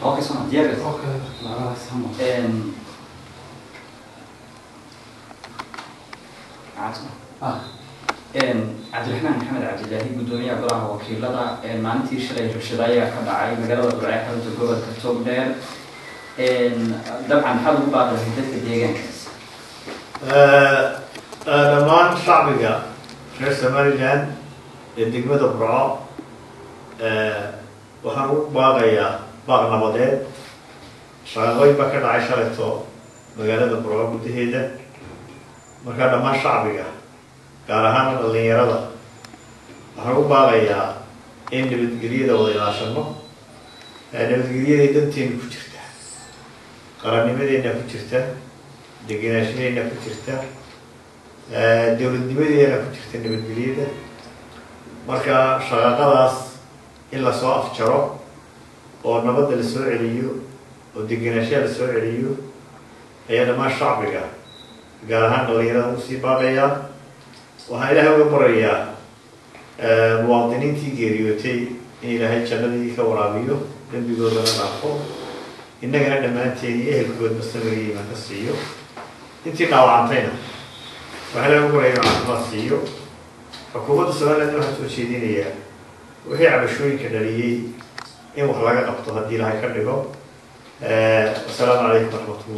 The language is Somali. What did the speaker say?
اوكي صنع ديالك اوكي لا سامو عبد الرحمن محمد عبد الله قدومي عبره وكيل لدا مانتي شلay rabshadaaya ka dhacay magaalada Burco xarunta gobolka Togdheer dabcan xal u baahan dadka deegaankaas dhammaan shacbiga reer Somaliland ee degmada Burco waxaan u baaqayaa baaq nabadeed shaqooyin baa ka dhacay shalayto magaalada Burco gudaheeda marka dhammaan shacbiga gaar ahaan dhalinyarada waxaan u baaqayaa in nabadgelyada wada ilaashano nabadgelyada danteena ku jirta qarannimadeena ku jirta degenaanshadeena ku jirta dowladnimadeena ku jirta nabadgelyada marka shaqadaas in la soo afjaro oo nabadda la soo celiyo oo degenaanshaha la soo celiyo ayaa dhammaan shacbiga gaar ahaan dhalinyarada u sii baaqayaa waxaan ilaahay uga barayaa muwaadiniintii geeriyootay in ilaahay jannadii ka waraabiyo dembigoodana dhaafo innagana dhammaanteen iyo ehelkoodna samir iyo iimaan ka siiyo intii dhaawacantayna waxaa ilaahay uga barayaa inuu caafimaad siiyo xukuumadda Somaliland waxaa soo jeedinayaa wixii cabashooyinka dhaliyey in wax laga qabto haddii ilaahay ka dhigo wasalaamu calaykum waraxmatullah